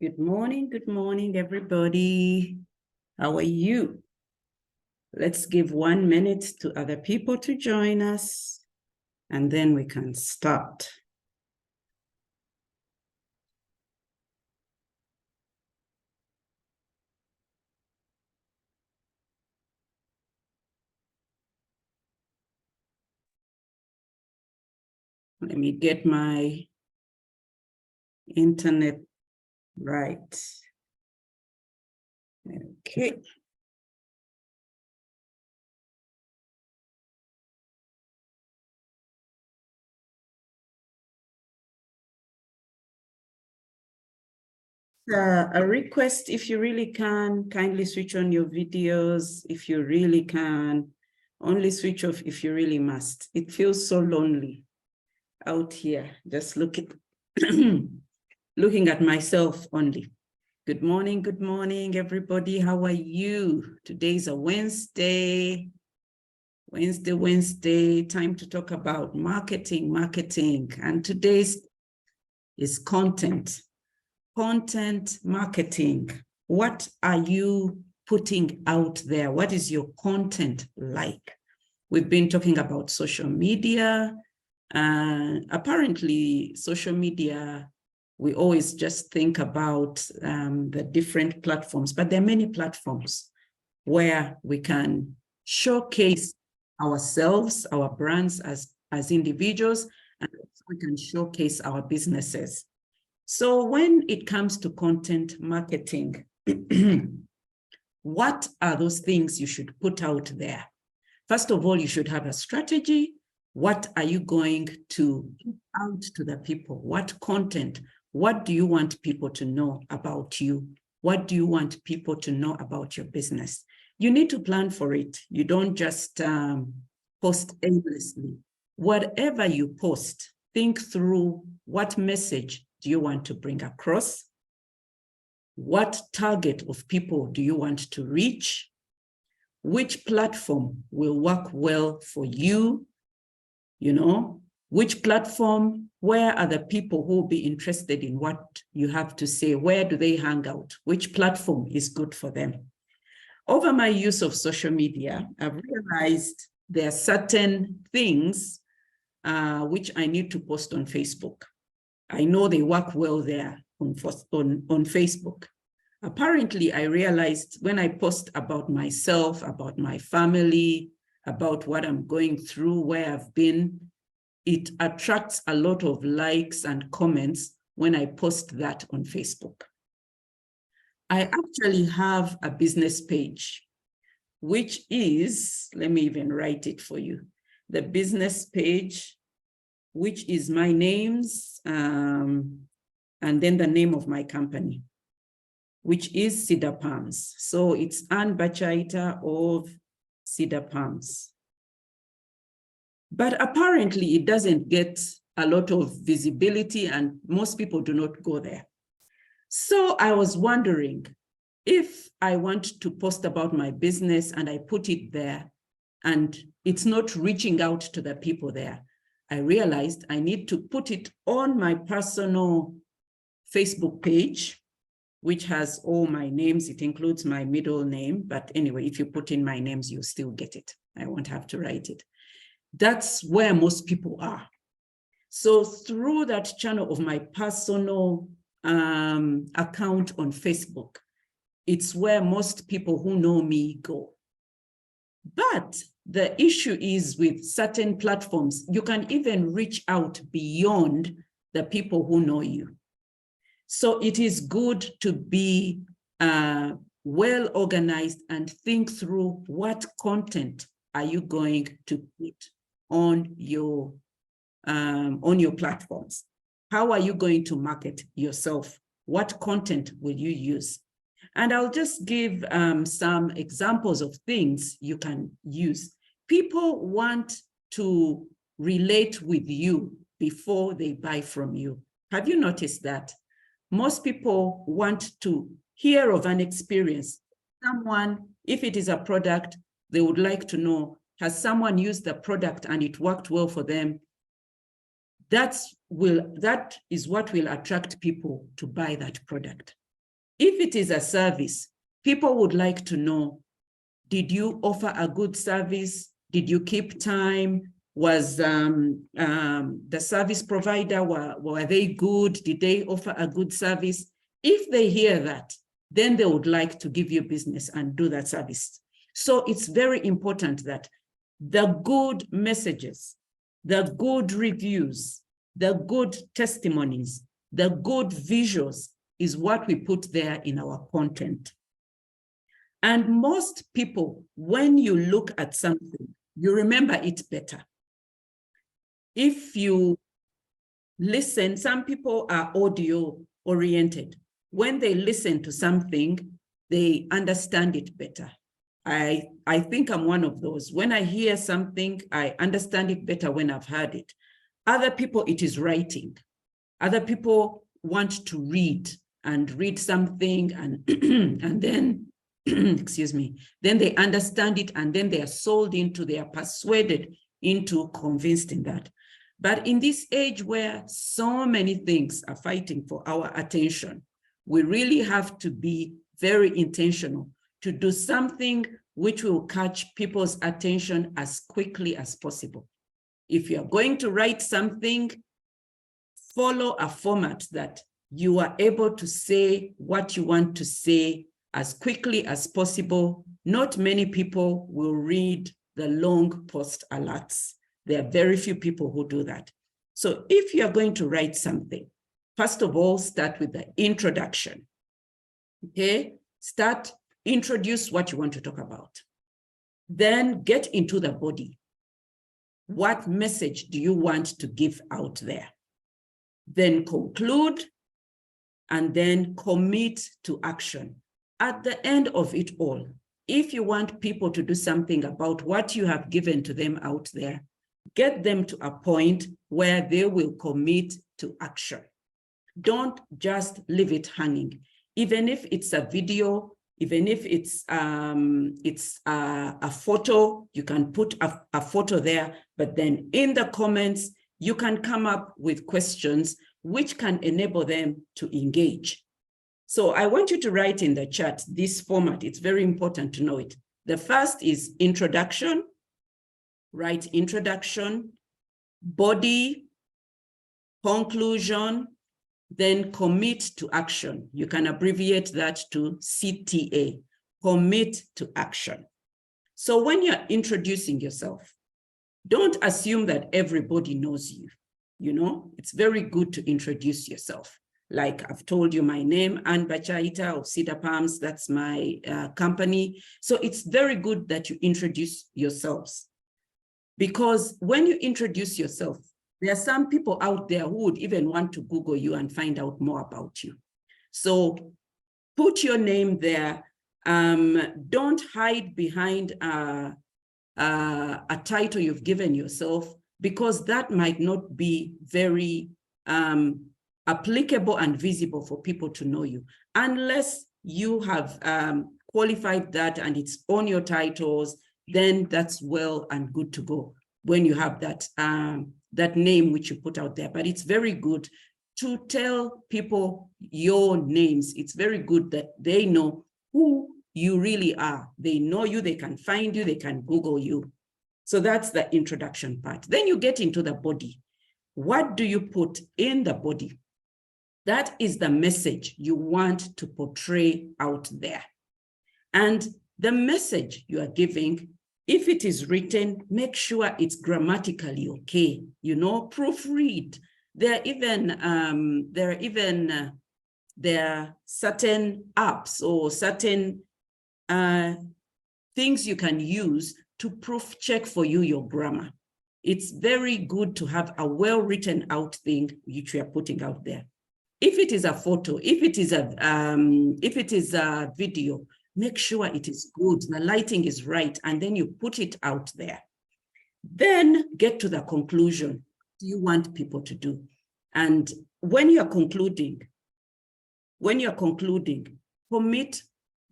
Good morning, everybody. How are you? Let's give 1 minute to other people to join us, and then we can start. Let me get my internet right. Okay. A request, if you really can, kindly switch on your videos. If you really can, only switch off if you really must. It feels so lonely out here, just looking at myself only. Good morning, everybody. How are you? Today's a Wednesday. Wednesday, time to talk about marketing. And today's is content marketing. What are you putting out there? What is your content like? We've been talking about social media. Apparently, social media, we always just think about the different platforms, but there are many platforms where we can showcase ourselves, our brands as individuals, and we can showcase our businesses. So when it comes to content marketing, what are those things you should put out there? First of all, you should have a strategy. What are you going to put out to the people? What content? What do you want people to know about you? What do you want people to know about your business? You need to plan for it. You don't just post aimlessly. Whatever you post, think through what message do you want to bring across? What target of people do you want to reach? Which platform will work well for you? You know, which platform, where are the people who will be interested in what you have to say? Where do they hang out? Which platform is good for them? Over my use of social media, I've realized there are certain things which I need to post on Facebook. I know they work well there on Facebook. Apparently, I realized when I post about myself, about my family, about what I'm going through, where I've been, it attracts a lot of likes and comments when I post that on Facebook. I actually have a business page, which is, let me even write it for you, the business page, which is my names, and then the name of my company, which is Cedar Palms. So it's Anne Bachaita of Cedar Palms. But apparently it doesn't get a lot of visibility and most people do not go there. So I was wondering if I want to post about my business and I put it there and it's not reaching out to the people there, I realized I need to put it on my personal Facebook page, which has all my names. It includes my middle name, but anyway, if you put in my names, you still get it. I won't have to write it. That's where most people are. So through that channel of my personal account on Facebook, it's where most people who know me go. But the issue is with certain platforms, you can even reach out beyond the people who know you. So it is good to be well organized and think through what content are you going to put on your platforms. How are you going to market yourself? What content will you use? And I'll just give some examples of things you can use. People want to relate with you before they buy from you. Have you noticed that? Most people want to hear of an experience. Someone, if it is a product, they would like to know, has someone used the product and it worked well for them? That is what will attract people to buy that product. If it is a service, people would like to know, did you offer a good service? Did you keep time? Was the service provider, were they good? Did they offer a good service? If they hear that, then they would like to give you business and do that service. So it's very important that the good messages, the good reviews, the good testimonies, the good visuals is what we put there in our content. And most people, when you look at something, you remember it better. If you listen, some people are audio oriented. When they listen to something, they understand it better. I think I'm one of those. When I hear something, I understand it better when I've heard it. Other people, it is writing. Other people want to read something and, and then, excuse me, then they understand it and then they are sold into, they are persuaded into, convinced in that. But in this age where so many things are fighting for our attention, we really have to be very intentional to do something which will catch people's attention as quickly as possible. If you're going to write something, follow a format that you are able to say what you want to say as quickly as possible. Not many people will read the long post alerts. There are very few people who do that. So if you're going to write something, first of all, start with the introduction. Okay, introduce what you want to talk about. Then get into the body. What message do you want to give out there? Then conclude, and then commit to action. At the end of it all, if you want people to do something about what you have given to them out there, get them to a point where they will commit to action. Don't just leave it hanging. Even if it's a video, even if it's a photo, you can put a photo there, but then in the comments, you can come up with questions which can enable them to engage. So I want you to write in the chat this format. It's very important to know it. The first is introduction. Write introduction, body, conclusion, then commit to action. You can abbreviate that to CTA, commit to action. So when you're introducing yourself, don't assume that everybody knows you. You know, it's very good to introduce yourself. Like I've told you my name, Anne Bachaita of Cedar Palms, that's my company. So it's very good that you introduce yourselves. Because when you introduce yourself, there are some people out there who would even want to Google you and find out more about you. So put your name there. Don't hide behind a title you've given yourself, because that might not be very applicable and visible for people to know you, unless you have qualified that and it's on your titles. Then that's well and good to go when you have that, that name which you put out there. But it's very good to tell people your names. It's very good that they know who you really are. They know you, they can find you, they can Google you. So that's the introduction part. Then you get into the body. What do you put in the body? That is the message you want to portray out there. And the message you are giving, if it is written, make sure it's grammatically okay. You know, proofread. There are certain apps or certain things you can use to proof check for you your grammar. It's very good to have a well-written out thing which we are putting out there. If it is a photo, if it is a video, make sure it is good, the lighting is right, and then you put it out there. Then get to the conclusion. What do you want people to do? And when you're concluding, commit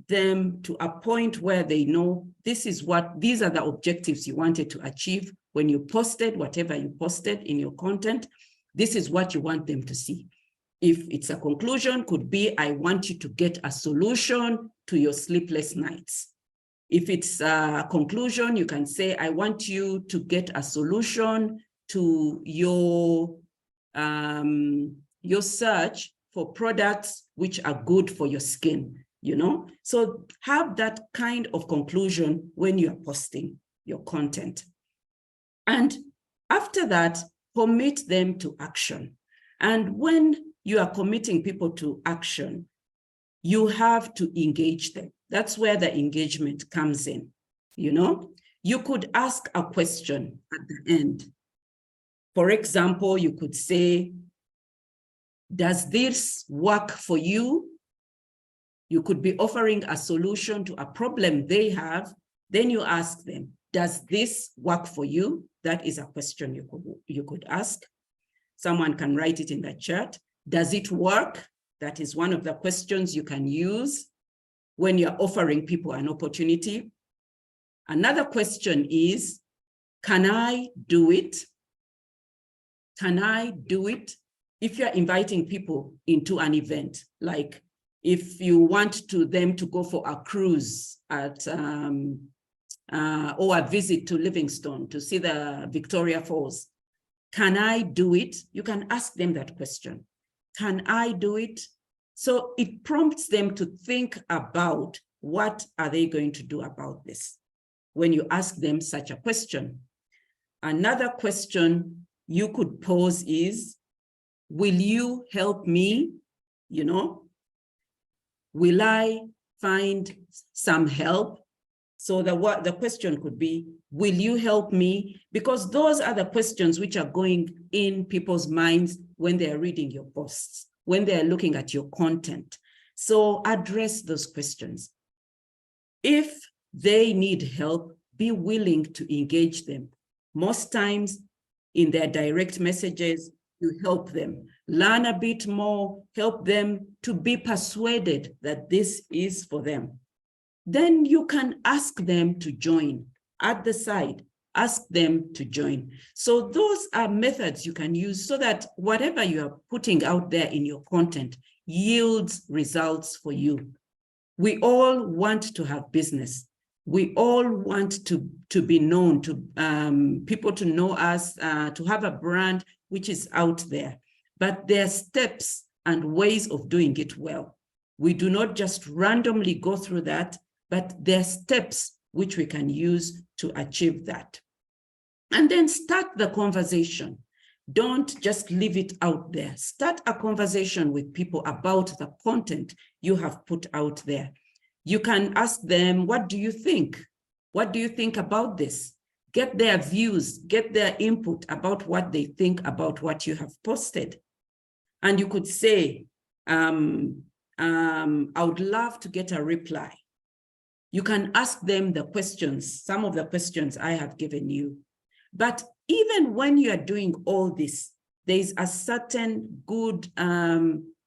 them to a point where they know these are the objectives you wanted to achieve when you posted whatever you posted in your content. This is what you want them to see. If it's a conclusion, could be, I want you to get a solution to your sleepless nights. If it's a conclusion, you can say, I want you to get a solution to your search for products which are good for your skin, you know? So have that kind of conclusion when you're posting your content. And after that, commit them to action. And when you are committing people to action, you have to engage them. That's where the engagement comes in, you know? You could ask a question at the end. For example, you could say, does this work for you? You could be offering a solution to a problem they have. Then you ask them, does this work for you? That is a question you could ask. Someone can write it in the chat. Does it work? That is one of the questions you can use when you're offering people an opportunity. Another question is, can I do it? Can I do it? If you're inviting people into an event, like if you want them to go for a cruise at or a visit to Livingstone to see the Victoria Falls, can I do it? You can ask them that question. Can I do it? So it prompts them to think about what are they going to do about this when you ask them such a question. Another question you could pose is, will you help me? You know, will I find some help? So the question could be, will you help me? Because those are the questions which are going in people's minds when they're reading your posts, when they're looking at your content. So address those questions. If they need help, be willing to engage them. Most times in their direct messages, you help them learn a bit more, help them to be persuaded that this is for them. Then you can ask them to join at the side, ask them to join. So those are methods you can use so that whatever you are putting out there in your content yields results for you. We all want to have business. We all want to be known, to people to know us, to have a brand which is out there. But there are steps and ways of doing it well. We do not just randomly go through that, but there are steps which we can use to achieve that. And then start the conversation. Don't just leave it out there. Start a conversation with people about the content you have put out there. You can ask them, what do you think? What do you think about this? Get their views, get their input about what they think about what you have posted. And you could say, I would love to get a reply. You can ask them the questions, some of the questions I have given you. But even when you are doing all this, there is a certain good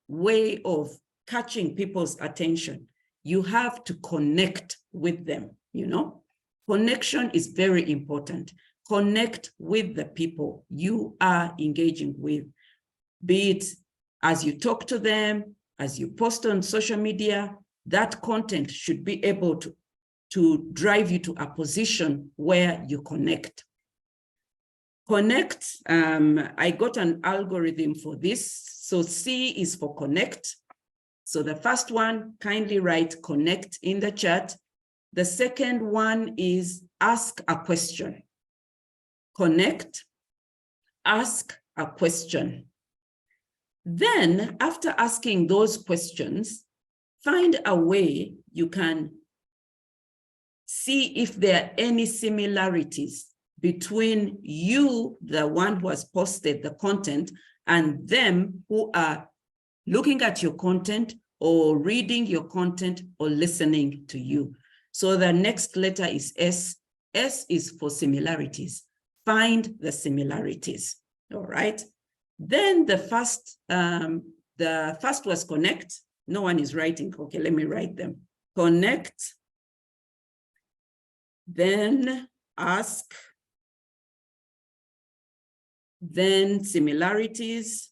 way of catching people's attention. You have to connect with them, you know? Connection is very important. Connect with the people you are engaging with, be it as you talk to them, as you post on social media. That content should be able to drive you to a position where you connect. Connect, I got an algorithm for this. So C is for connect. So the first one, kindly write connect in the chat. The second one is ask a question. Connect, ask a question. Then after asking those questions, find a way you can see if there are any similarities between you, the one who has posted the content, and them who are looking at your content or reading your content or listening to you. So the next letter is S. S is for similarities. Find the similarities, all right? Then the first was connect. No one is writing. Okay, let me write them. Connect, then ask, then similarities,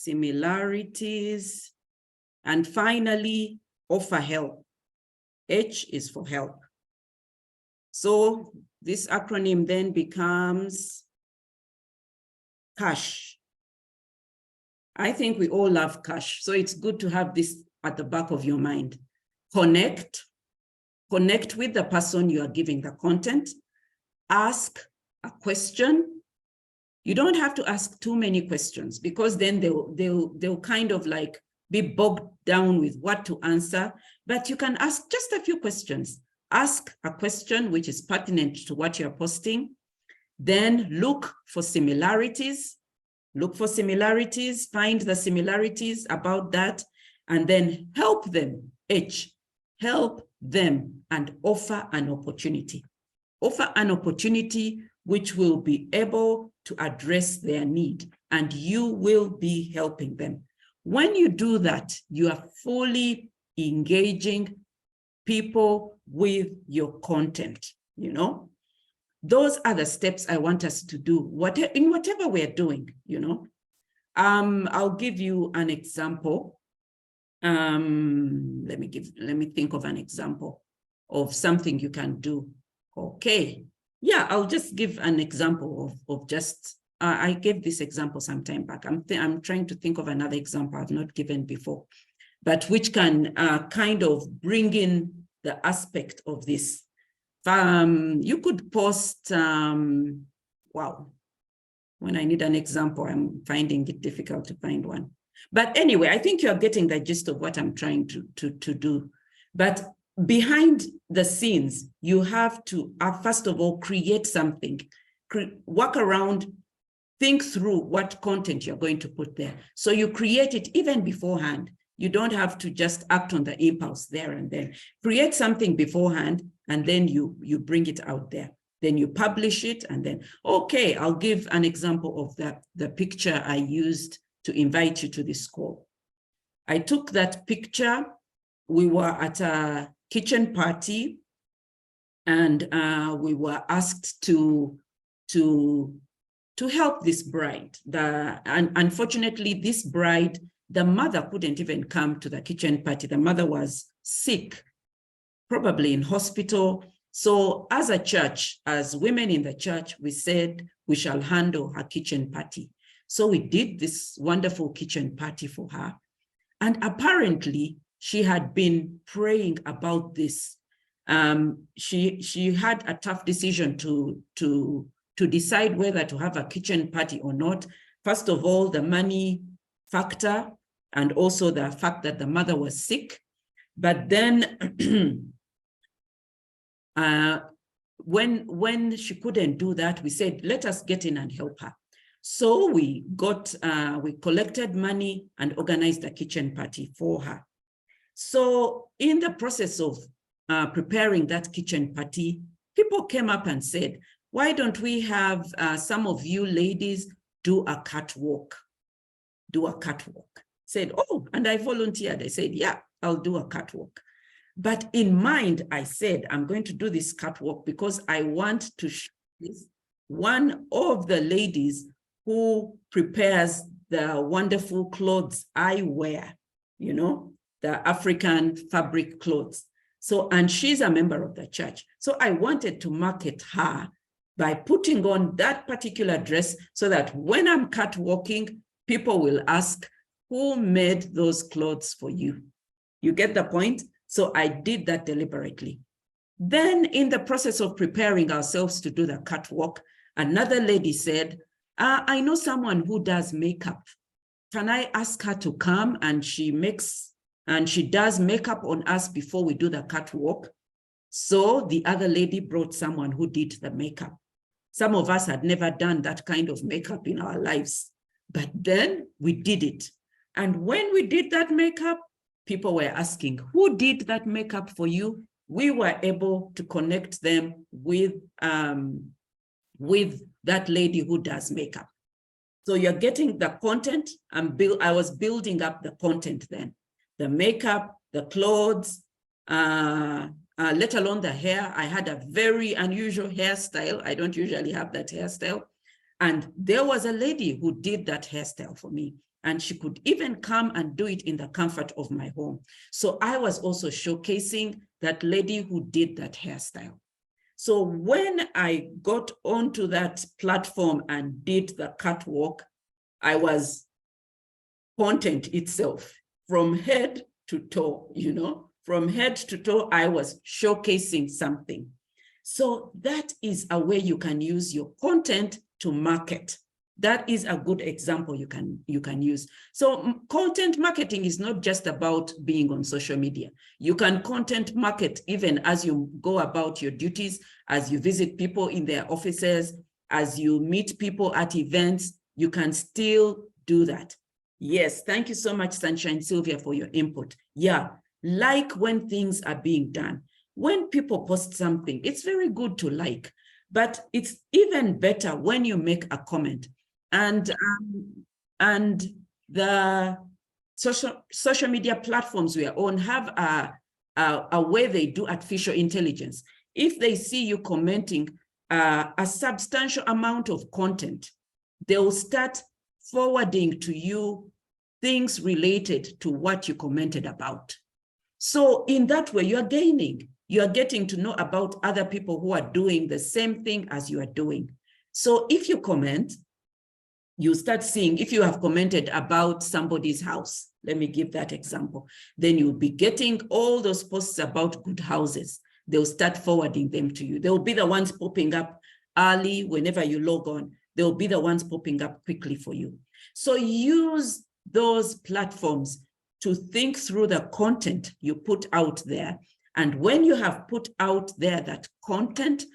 similarities, and finally, offer help. H is for help. So this acronym then becomes CASH. I think we all love CASH, so it's good to have this at the back of your mind. Connect with the person you are giving the content. Ask a question. You don't have to ask too many questions, because then they'll kind of like be bogged down with what to answer, but you can ask just a few questions. Ask a question which is pertinent to what you're posting. Then look for similarities. Find the similarities about that, and then help them. H, help them, and offer an opportunity. Offer an opportunity which will be able to address their need, and you will be helping them. When you do that, you are fully engaging people with your content, you know? Those are the steps I want us to do, in whatever we're doing, you know? I'll give you an example. Let me think of an example of something you can do. Okay. Yeah, I'll just give an example of just, I gave this example some time back. I'm trying to think of another example I've not given before, but which can kind of bring in the aspect of this. You could post, wow, when I need an example, I'm finding it difficult to find one. But anyway, I think you're getting the gist of what I'm trying to do. But behind the scenes, you have to, first of all, create something, work around, think through what content you're going to put there. So you create it even beforehand. You don't have to just act on the impulse there and then. Create something beforehand, and then you bring it out there. Then you publish it, and then, okay, I'll give an example of the picture I used to invite you to this call. I took that picture. We were at a kitchen party, and we were asked to help this bride. And unfortunately, this bride, the mother couldn't even come to the kitchen party. The mother was sick, probably in hospital. So as a church, as women in the church, we said we shall handle her kitchen party. So we did this wonderful kitchen party for her. And apparently she had been praying about this. She had a tough decision to decide whether to have a kitchen party or not. First of all, the money factor, and also the fact that the mother was sick. But then when she couldn't do that, we said, let us get in and help her. So we collected money and organized a kitchen party for her. So in the process of preparing that kitchen party, people came up and said, why don't we have some of you ladies do a catwalk? Said, oh, and I volunteered. I said, yeah, I'll do a catwalk. But in mind, I said, I'm going to do this catwalk because I want to show this one of the ladies who prepares the wonderful clothes I wear, you know, the African fabric clothes. So, and she's a member of the church. So I wanted to market her by putting on that particular dress so that when I'm catwalking, people will ask, who made those clothes for you? You get the point? So I did that deliberately. Then in the process of preparing ourselves to do the catwalk, another lady said, I know someone who does makeup. Can I ask her to come? And she does makeup on us before we do the catwalk. So the other lady brought someone who did the makeup. Some of us had never done that kind of makeup in our lives, but then we did it. And when we did that makeup, people were asking, who did that makeup for you? We were able to connect them with that lady who does makeup. So you're getting the content, I was building up the content then. The makeup, the clothes, let alone the hair. I had a very unusual hairstyle. I don't usually have that hairstyle. And there was a lady who did that hairstyle for me. And she could even come and do it in the comfort of my home. So I was also showcasing that lady who did that hairstyle. So when I got onto that platform and did the catwalk, I was content itself from head to toe, you know, from head to toe, I was showcasing something. So that is a way you can use your content to market. That is a good example you can use. So content marketing is not just about being on social media. You can content market even as you go about your duties, as you visit people in their offices, as you meet people at events, you can still do that. Yes, thank you so much, Sunshine Sylvia, for your input. Yeah, like when things are being done. When people post something, it's very good to like, but it's even better when you make a comment. And the social media platforms we are on have a way they do artificial intelligence. If they see you commenting a substantial amount of content, they'll start forwarding to you things related to what you commented about. So in that way, you're gaining. You're getting to know about other people who are doing the same thing as you are doing. So if you comment, you start seeing, if you have commented about somebody's house, let me give that example, then you'll be getting all those posts about good houses. They'll start forwarding them to you. They'll be the ones popping up early whenever you log on. They'll be the ones popping up quickly for you. So use those platforms to think through the content you put out there. And when you have put out there that content,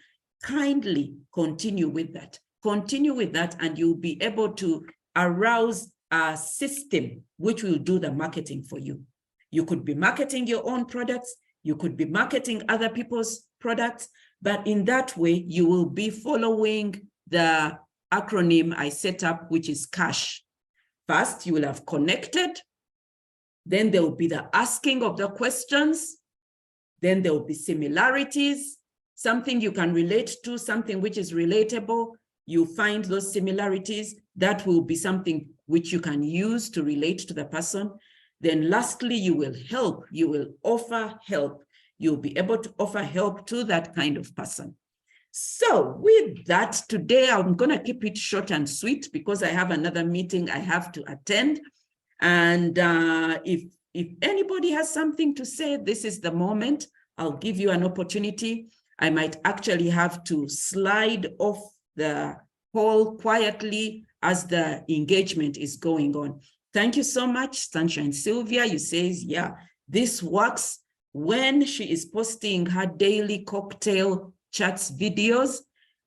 kindly continue with that. Continue with that, and you'll be able to arouse a system which will do the marketing for you. You could be marketing your own products, you could be marketing other people's products, but in that way, you will be following the acronym I set up, which is CASH. First, you will have connected, then there will be the asking of the questions, then there will be similarities, something you can relate to, something which is relatable. You find those similarities, that will be something which you can use to relate to the person. Then lastly, you will help, you will offer help. You'll be able to offer help to that kind of person. So with that, today I'm going to keep it short and sweet because I have another meeting I have to attend. And if anybody has something to say, this is the moment. I'll give you an opportunity. I might actually have to slide off the call quietly as the engagement is going on. Thank you so much, Sunshine Sylvia. You says, yeah, this works when she is posting her daily cocktail chats videos.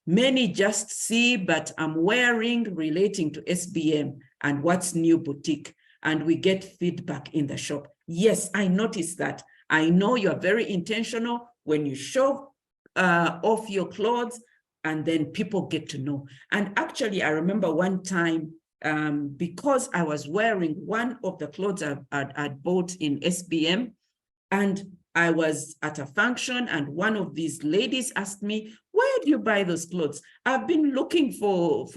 Many just see, but I'm wearing relating to SBM and what's new boutique. And we get feedback in the shop. Yes, I noticed that. I know you're very intentional when you show off your clothes, and then people get to know. And actually, I remember one time, because I was wearing one of the clothes I'd bought in SBM, and I was at a function, and one of these ladies asked me, where do you buy those clothes? I've been looking for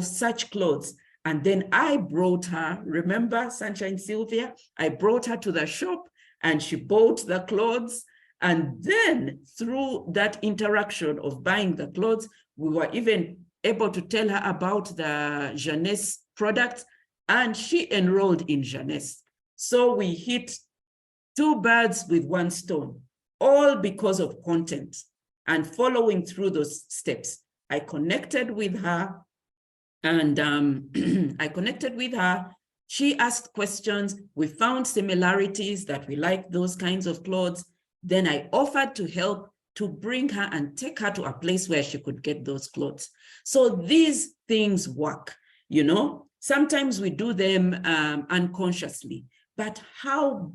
such clothes. And then I brought her, remember Sunshine Sylvia? I brought her to the shop and she bought the clothes. And then through that interaction of buying the clothes, we were even able to tell her about the Jeunesse products, and she enrolled in Jeunesse. So we hit two birds with one stone, all because of content and following through those steps. I connected with her, and She asked questions. We found similarities that we liked those kinds of clothes. Then I offered to help to bring her and take her to a place where she could get those clothes. So these things work, you know. Sometimes we do them unconsciously, but how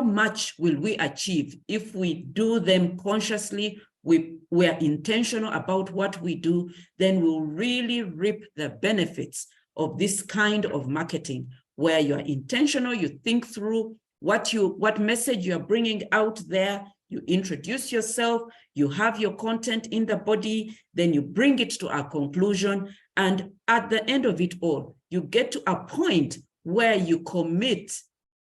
much will we achieve if we do them consciously? We're intentional about what we do, then we'll really reap the benefits of this kind of marketing, where you're intentional, you think through what message you're bringing out there, You introduce yourself, you have your content in the body, then you bring it to a conclusion. And at the end of it all, you get to a point where you commit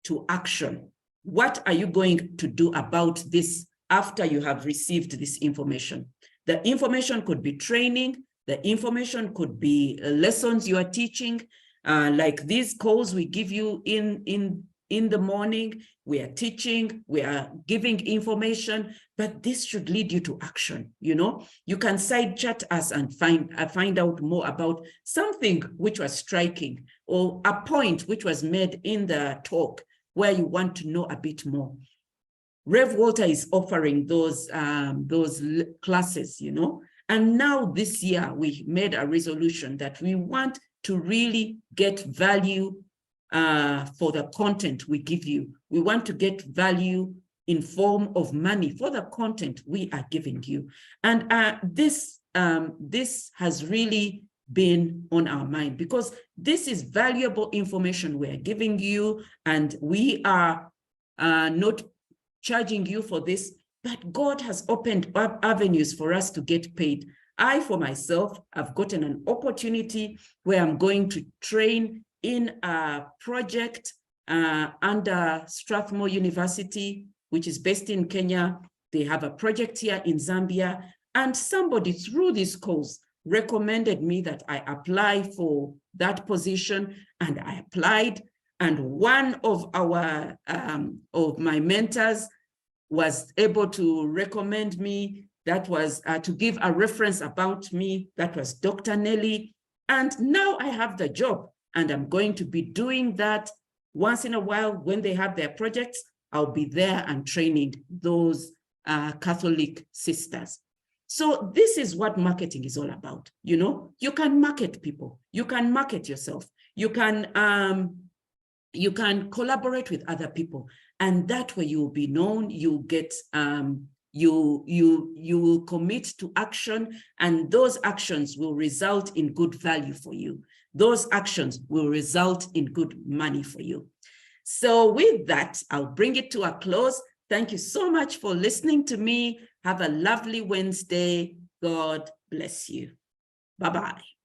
to action. What are you going to do about this after you have received this information? The information could be training, the information could be lessons you are teaching, like these calls we give you in the morning. We are teaching, we are giving information, but this should lead you to action. You know, you can side chat us and find out more about something which was striking, or a point which was made in the talk where you want to know a bit more. Rev Walter is offering those classes, you know, and now this year we made a resolution that we want to really get value for the content we give you. We want to get value in form of money for the content we are giving you. And this has really been on our mind, because this is valuable information we are giving you, and we are not charging you for this, but God has opened up avenues for us to get paid. I, for myself, have gotten an opportunity where I'm going to train in a project under Strathmore University, which is based in Kenya. They have a project here in Zambia, and somebody through this course recommended me that I apply for that position, and I applied. And one of our of my mentors was able to recommend me. That was to give a reference about me. That was Dr. Nelly. And now I have the job, and I'm going to be doing that once in a while. When they have their projects, I'll be there and training those Catholic sisters. So this is what marketing is all about. You know, you can market people, you can market yourself, you can collaborate with other people, and that way you will be known. You get you will commit to action, and those actions will result in good value for you. Those actions will result in good money for you. So with that, I'll bring it to a close. Thank you so much for listening to me. Have a lovely Wednesday. God bless you. Bye-bye.